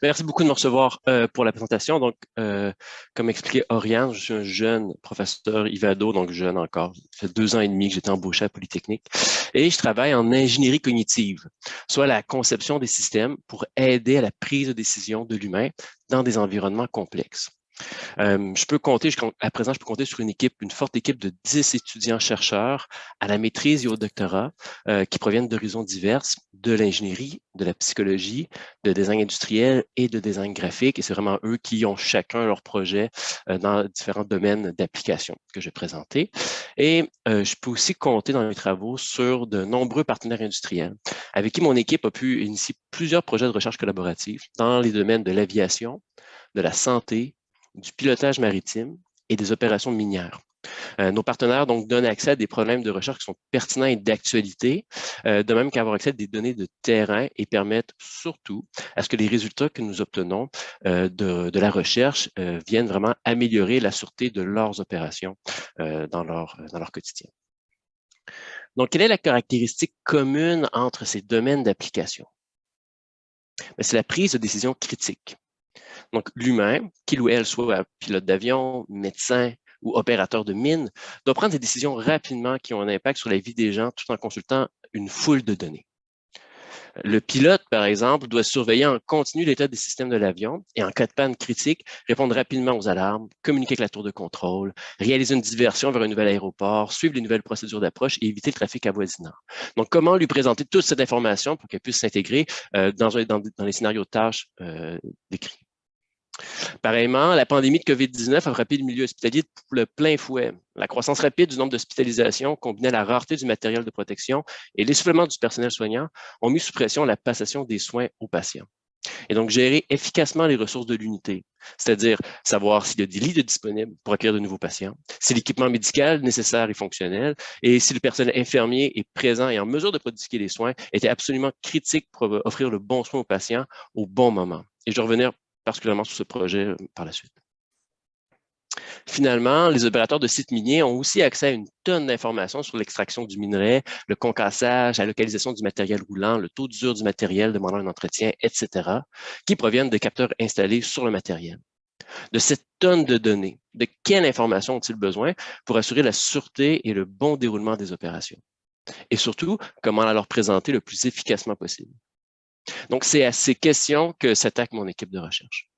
Merci beaucoup de me recevoir pour la présentation. Donc, comme expliqué Oriane, je suis un jeune professeur Ivado, donc jeune encore. Ça fait 2 ans et demi que j'étais embauché à Polytechnique. Et je travaille en ingénierie cognitive, soit la conception des systèmes pour aider à la prise de décision de l'humain dans des environnements complexes. Je peux compter, à présent, je peux compter sur une forte équipe de 10 étudiants-chercheurs à la maîtrise et au doctorat qui proviennent d'horizons diverses, de l'ingénierie, de la psychologie, de design industriel et de design graphique. Et c'est vraiment eux qui ont chacun leur projet dans différents domaines d'application que je vais présenter. Et je peux aussi compter dans mes travaux sur de nombreux partenaires industriels avec qui mon équipe a pu initier plusieurs projets de recherche collaborative dans les domaines de l'aviation, de la santé, du pilotage maritime et des opérations minières. Nos partenaires donc donnent accès à des problèmes de recherche qui sont pertinents et d'actualité, de même qu'avoir accès à des données de terrain et permettent surtout à ce que les résultats que nous obtenons de la recherche viennent vraiment améliorer la sûreté de leurs opérations dans leur quotidien. Donc, quelle est la caractéristique commune entre ces domaines d'application? C'est la prise de décision critique. Donc, l'humain, qu'il ou elle soit pilote d'avion, médecin ou opérateur de mine, doit prendre des décisions rapidement qui ont un impact sur la vie des gens tout en consultant une foule de données. Le pilote, par exemple, doit surveiller en continu l'état des systèmes de l'avion et en cas de panne critique, répondre rapidement aux alarmes, communiquer avec la tour de contrôle, réaliser une diversion vers un nouvel aéroport, suivre les nouvelles procédures d'approche et éviter le trafic avoisinant. Donc, comment lui présenter toute cette information pour qu'elle puisse s'intégrer dans les scénarios de tâches décrits? Pareillement, la pandémie de COVID-19 a frappé le milieu hospitalier de plein fouet. La croissance rapide du nombre d'hospitalisations, combinée à la rareté du matériel de protection et l'essoufflement du personnel soignant, ont mis sous pression la passation des soins aux patients. Et donc, gérer efficacement les ressources de l'unité, c'est-à-dire savoir s'il y a des lits disponibles pour accueillir de nouveaux patients, si l'équipement médical nécessaire est fonctionnel et si le personnel infirmier est présent et en mesure de prodiguer les soins, était absolument critique pour offrir le bon soin aux patients au bon moment. Et je vais revenir particulièrement sur ce projet par la suite. Finalement, les opérateurs de sites miniers ont aussi accès à une tonne d'informations sur l'extraction du minerai, le concassage, la localisation du matériel roulant, le taux d'usure du matériel demandant un entretien, etc., qui proviennent de capteurs installés sur le matériel. De cette tonne de données, de quelle information ont-ils besoin pour assurer la sûreté et le bon déroulement des opérations? Et surtout, comment la leur présenter le plus efficacement possible? Donc, c'est à ces questions que s'attaque mon équipe de recherche.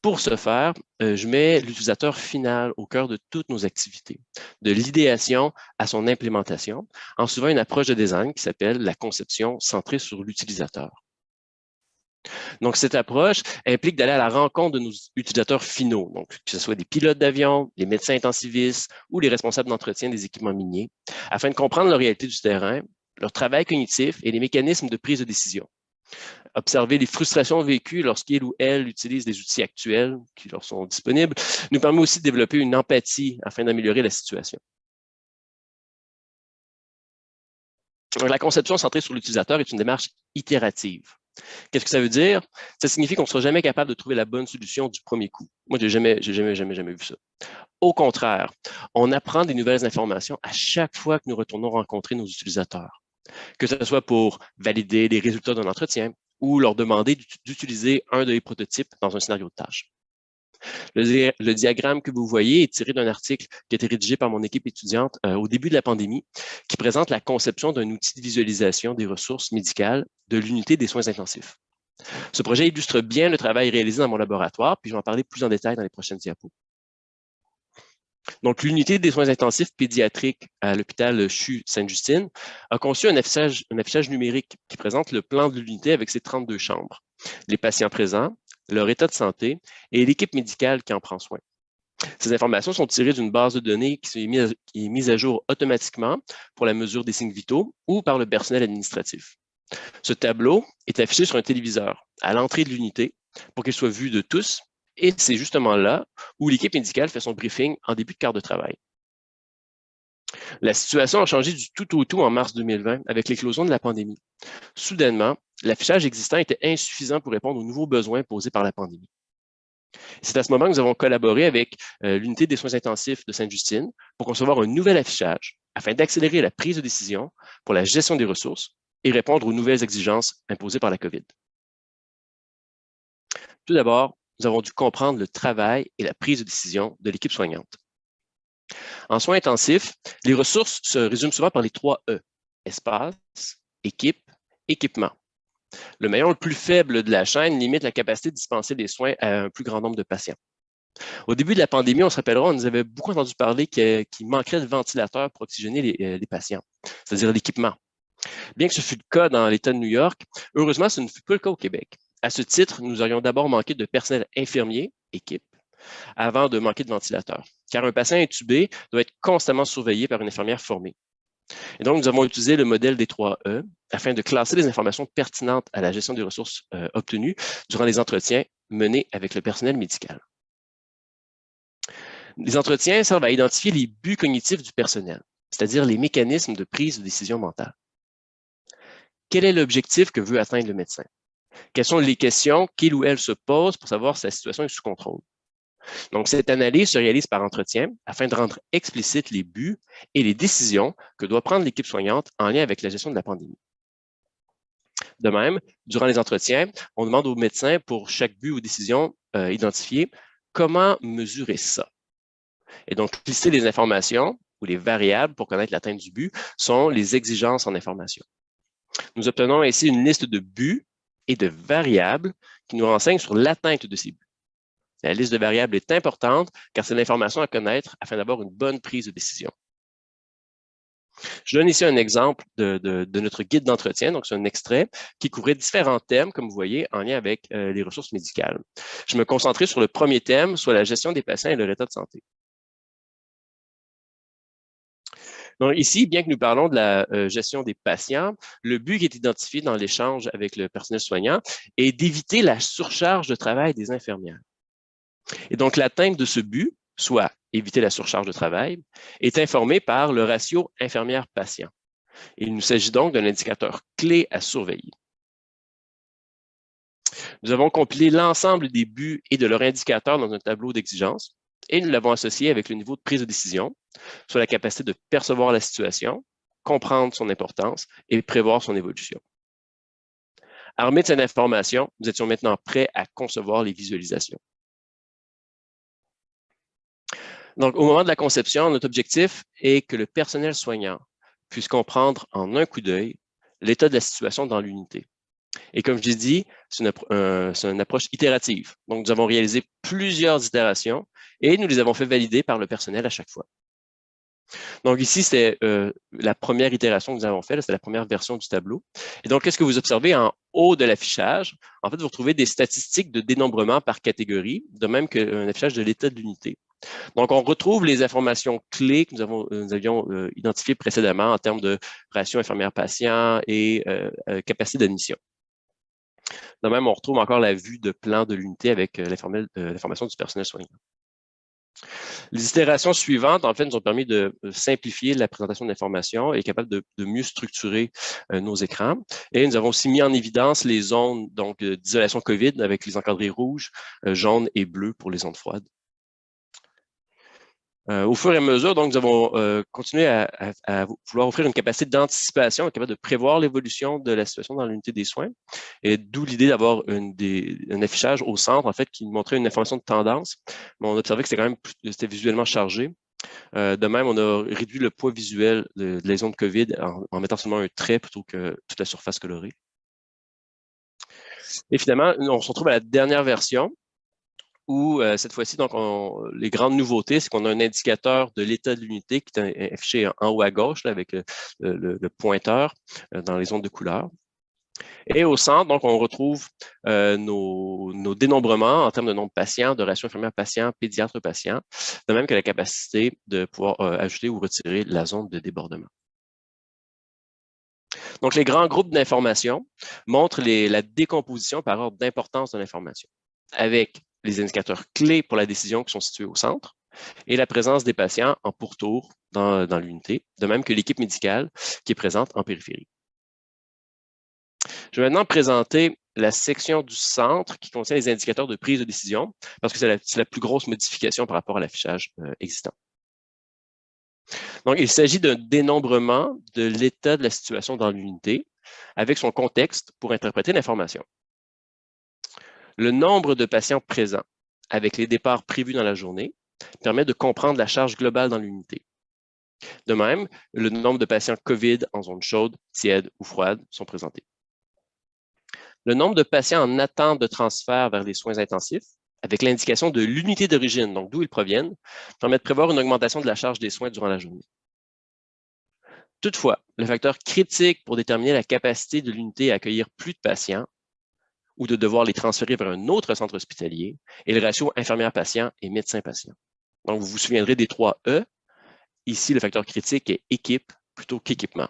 Pour ce faire, je mets l'utilisateur final au cœur de toutes nos activités, de l'idéation à son implémentation, en suivant une approche de design qui s'appelle la conception centrée sur l'utilisateur. Donc, cette approche implique d'aller à la rencontre de nos utilisateurs finaux, donc que ce soit des pilotes d'avion, les médecins intensivistes ou les responsables d'entretien des équipements miniers, afin de comprendre la réalité du terrain, leur travail cognitif et les mécanismes de prise de décision. Observer les frustrations vécues lorsqu'il ou elle utilise des outils actuels qui leur sont disponibles nous permet aussi de développer une empathie afin d'améliorer la situation. La conception centrée sur l'utilisateur est une démarche itérative. Qu'est-ce que ça veut dire? Ça signifie qu'on ne sera jamais capable de trouver la bonne solution du premier coup. Moi, j'ai jamais vu ça. Au contraire, on apprend des nouvelles informations à chaque fois que nous retournons rencontrer nos utilisateurs, que ce soit pour valider les résultats d'un entretien ou leur demander d'utiliser un des prototypes dans un scénario de tâche. Le diagramme que vous voyez est tiré d'un article qui a été rédigé par mon équipe étudiante au début de la pandémie, qui présente la conception d'un outil de visualisation des ressources médicales de l'unité des soins intensifs. Ce projet illustre bien le travail réalisé dans mon laboratoire, puis je vais en parler plus en détail dans les prochaines diapos. Donc, l'unité des soins intensifs pédiatriques à l'hôpital CHU Sainte-Justine a conçu un affichage numérique qui présente le plan de l'unité avec ses 32 chambres, les patients présents, leur état de santé et l'équipe médicale qui en prend soin. Ces informations sont tirées d'une base de données qui est mise à jour automatiquement pour la mesure des signes vitaux ou par le personnel administratif. Ce tableau est affiché sur un téléviseur à l'entrée de l'unité pour qu'il soit vu de tous, et c'est justement là où l'équipe médicale fait son briefing en début de quart de travail. La situation a changé du tout au tout en mars 2020 avec l'éclosion de la pandémie. Soudainement, l'affichage existant était insuffisant pour répondre aux nouveaux besoins posés par la pandémie. C'est à ce moment que nous avons collaboré avec l'unité des soins intensifs de Sainte-Justine pour concevoir un nouvel affichage afin d'accélérer la prise de décision pour la gestion des ressources et répondre aux nouvelles exigences imposées par la COVID. Tout d'abord, nous avons dû comprendre le travail et la prise de décision de l'équipe soignante. En soins intensifs, les ressources se résument souvent par les 3 E, espace, équipe, équipement. Le maillon le plus faible de la chaîne limite la capacité de dispenser des soins à un plus grand nombre de patients. Au début de la pandémie, on se rappellera, on nous avait beaucoup entendu parler qu'il manquerait de ventilateurs pour oxygéner les patients, c'est-à-dire l'équipement. Bien que ce fût le cas dans l'État de New York, heureusement, ce ne fut pas le cas au Québec. À ce titre, nous aurions d'abord manqué de personnel infirmier, équipe, avant de manquer de ventilateurs, car un patient intubé doit être constamment surveillé par une infirmière formée. Et donc, nous avons utilisé le modèle des 3 E afin de classer les informations pertinentes à la gestion des ressources obtenues durant les entretiens menés avec le personnel médical. Les entretiens servent à identifier les buts cognitifs du personnel, c'est-à-dire les mécanismes de prise de décision mentale. Quel est l'objectif que veut atteindre le médecin? Quelles sont les questions qu'il ou elle se pose pour savoir si sa situation est sous contrôle? Donc, cette analyse se réalise par entretien afin de rendre explicites les buts et les décisions que doit prendre l'équipe soignante en lien avec la gestion de la pandémie. De même, durant les entretiens, on demande aux médecins pour chaque but ou décision identifiée comment mesurer ça. Et donc, lister les informations ou les variables pour connaître l'atteinte du but sont les exigences en information. Nous obtenons ainsi une liste de buts et de variables qui nous renseignent sur l'atteinte de ces buts. La liste de variables est importante car c'est l'information à connaître afin d'avoir une bonne prise de décision. Je donne ici un exemple de notre guide d'entretien. Donc, c'est un extrait qui couvrait différents thèmes, comme vous voyez, en lien avec les ressources médicales. Je me concentrais sur le premier thème, soit la gestion des patients et leur état de santé. Donc, ici, bien que nous parlons de la gestion des patients, le but qui est identifié dans l'échange avec le personnel soignant est d'éviter la surcharge de travail des infirmières. Et donc, l'atteinte de ce but, soit éviter la surcharge de travail, est informée par le ratio infirmière-patient. Il nous s'agit donc d'un indicateur clé à surveiller. Nous avons compilé l'ensemble des buts et de leurs indicateurs dans un tableau d'exigence et nous l'avons associé avec le niveau de prise de décision, soit la capacité de percevoir la situation, comprendre son importance et prévoir son évolution. Armés de cette information, nous étions maintenant prêts à concevoir les visualisations. Donc, au moment de la conception, notre objectif est que le personnel soignant puisse comprendre en un coup d'œil l'état de la situation dans l'unité. Et comme je l'ai dit, c'est une approche itérative. Donc, nous avons réalisé plusieurs itérations et nous les avons fait valider par le personnel à chaque fois. Donc, ici, c'est la première itération que nous avons faite, c'est la première version du tableau. Et donc, qu'est-ce que vous observez en haut de l'affichage? En fait, vous retrouvez des statistiques de dénombrement par catégorie, de même qu'un affichage de l'état de l'unité. Donc, on retrouve les informations clés que nous avions identifiées précédemment en termes de ratio infirmière-patient et capacité d'admission. De même, on retrouve encore la vue de plan de l'unité avec l'information du personnel soignant. Les itérations suivantes, en fait, nous ont permis de simplifier la présentation de l'information et capable de mieux structurer nos écrans. Et nous avons aussi mis en évidence les zones d'isolation COVID avec les encadrés rouges, jaunes et bleus pour les zones froides. Au fur et à mesure, donc, nous avons continué à vouloir offrir une capacité d'anticipation, capable de prévoir l'évolution de la situation dans l'unité des soins, et d'où l'idée d'avoir un affichage au centre, en fait, qui montrait une information de tendance. Mais on a observé que c'était visuellement chargé. De même, on a réduit le poids visuel de la zone COVID en mettant seulement un trait plutôt que toute la surface colorée. Et finalement, on se retrouve à la dernière version, où cette fois-ci, donc, les grandes nouveautés, c'est qu'on a un indicateur de l'état de l'unité qui est affiché en haut à gauche là, avec le pointeur dans les zones de couleur. Et au centre, donc, on retrouve nos dénombrements en termes de nombre de patients, de ratio infirmière-patient, pédiatre-patient, de même que la capacité de pouvoir ajouter ou retirer la zone de débordement. Donc, les grands groupes d'informations montrent la décomposition par ordre d'importance de l'information, avec les indicateurs clés pour la décision qui sont situés au centre et la présence des patients en pourtour dans l'unité, de même que l'équipe médicale qui est présente en périphérie. Je vais maintenant présenter la section du centre qui contient les indicateurs de prise de décision parce que c'est la plus grosse modification par rapport à l'affichage existant. Donc, il s'agit d'un dénombrement de l'état de la situation dans l'unité avec son contexte pour interpréter l'information. Le nombre de patients présents avec les départs prévus dans la journée permet de comprendre la charge globale dans l'unité. De même, le nombre de patients COVID en zone chaude, tiède ou froide sont présentés. Le nombre de patients en attente de transfert vers les soins intensifs, avec l'indication de l'unité d'origine, donc d'où ils proviennent, permet de prévoir une augmentation de la charge des soins durant la journée. Toutefois, le facteur critique pour déterminer la capacité de l'unité à accueillir plus de patients ou de devoir les transférer vers un autre centre hospitalier est le ratio infirmière-patient et médecin-patient. Donc, vous vous souviendrez des 3 E. Ici, le facteur critique est équipe plutôt qu'équipement.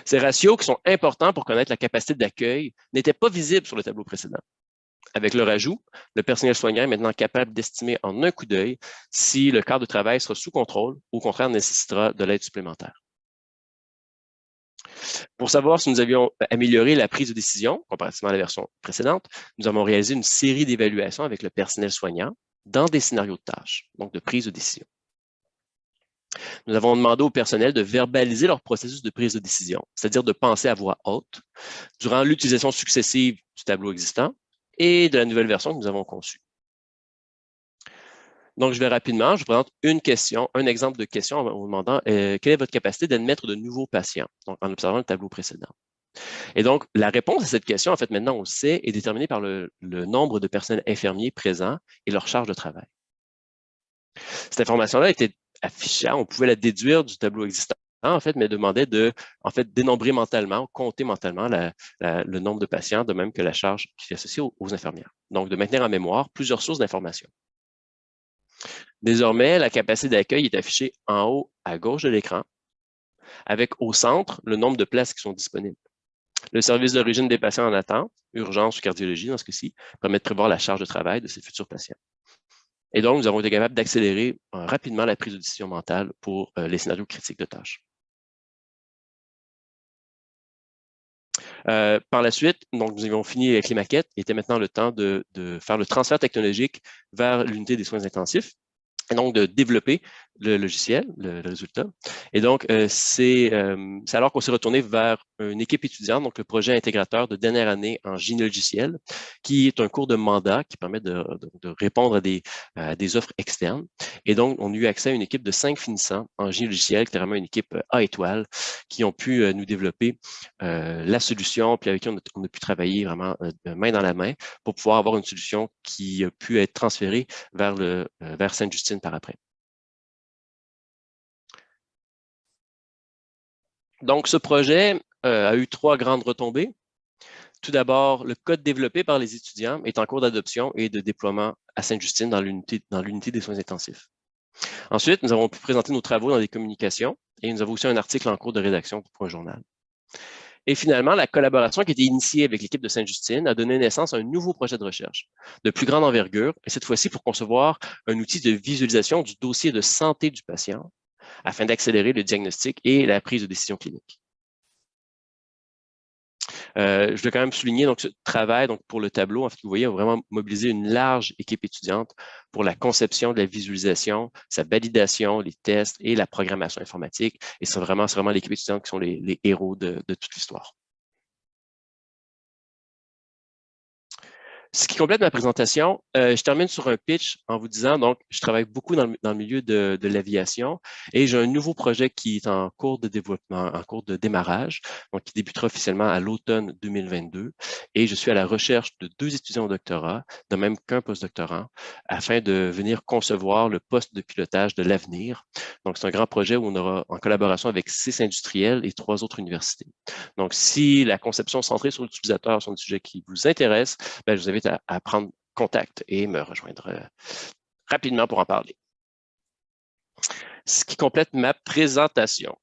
Ces ratios qui sont importants pour connaître la capacité d'accueil n'étaient pas visibles sur le tableau précédent. Avec leur ajout, le personnel soignant est maintenant capable d'estimer en un coup d'œil si le cadre de travail sera sous contrôle ou au contraire nécessitera de l'aide supplémentaire. Pour savoir si nous avions amélioré la prise de décision comparativement à la version précédente, nous avons réalisé une série d'évaluations avec le personnel soignant dans des scénarios de tâches, donc de prise de décision. Nous avons demandé au personnel de verbaliser leur processus de prise de décision, c'est-à-dire de penser à voix haute, durant l'utilisation successive du tableau existant et de la nouvelle version que nous avons conçue. Donc, je vais rapidement, je vous présente une question, un exemple de question en vous demandant quelle est votre capacité d'admettre de nouveaux patients, donc en observant le tableau précédent. Et donc, la réponse à cette question, en fait, maintenant, on le sait, est déterminée par le nombre de personnels infirmiers présents et leur charge de travail. Cette information-là était affichée, on pouvait la déduire du tableau existant, en fait, mais demandait de, en fait, dénombrer mentalement, compter mentalement le nombre de patients, de même que la charge qui est associée aux infirmières. Donc, de maintenir en mémoire plusieurs sources d'informations. Désormais, la capacité d'accueil est affichée en haut à gauche de l'écran, avec au centre le nombre de places qui sont disponibles. Le service d'origine des patients en attente, urgence ou cardiologie dans ce cas-ci, permet de prévoir la charge de travail de ces futurs patients. Et donc, nous avons été capables d'accélérer rapidement la prise de décision mentale pour les scénarios critiques de tâches. Par la suite, donc, nous avions fini avec les maquettes. Il était maintenant le temps de faire le transfert technologique vers l'unité des soins intensifs et donc de développer le logiciel, le résultat. Et donc, c'est alors qu'on s'est retourné vers une équipe étudiante, donc le projet intégrateur de dernière année en génie logiciel, qui est un cours de mandat qui permet de répondre à des offres externes. Et donc, on a eu accès à une équipe de 5 finissants en génie logiciel, qui était vraiment une équipe A étoile, qui ont pu nous développer la solution, puis avec qui on a pu travailler vraiment main dans la main pour pouvoir avoir une solution qui a pu être transférée vers Sainte-Justine par après. Donc, ce projet a eu 3 grandes retombées. Tout d'abord, le code développé par les étudiants est en cours d'adoption et de déploiement à Sainte-Justine dans l'unité des soins intensifs. Ensuite, nous avons pu présenter nos travaux dans des communications et nous avons aussi un article en cours de rédaction pour un journal. Et finalement, la collaboration qui a été initiée avec l'équipe de Sainte-Justine a donné naissance à un nouveau projet de recherche de plus grande envergure, et cette fois-ci pour concevoir un outil de visualisation du dossier de santé du patient afin d'accélérer le diagnostic et la prise de décision clinique. Je veux quand même souligner donc, ce travail donc, pour le tableau. En fait, vous voyez, on a vraiment mobilisé une large équipe étudiante pour la conception de la visualisation, sa validation, les tests et la programmation informatique. Et c'est vraiment l'équipe étudiante qui sont les héros de toute l'histoire. Ce qui complète ma présentation, je termine sur un pitch en vous disant, donc, je travaille beaucoup dans le milieu de l'aviation et j'ai un nouveau projet qui est en cours de développement, en cours de démarrage, donc qui débutera officiellement à l'automne 2022. Et je suis à la recherche de 2 étudiants au doctorat, de même qu'un postdoctorant, afin de venir concevoir le poste de pilotage de l'avenir. Donc, c'est un grand projet où on aura en collaboration avec 6 industriels et 3 autres universités. Donc, si la conception centrée sur l'utilisateur sont des sujets qui vous intéressent, ben, je vous invite à prendre contact et me rejoindre rapidement pour en parler. Ce qui complète ma présentation.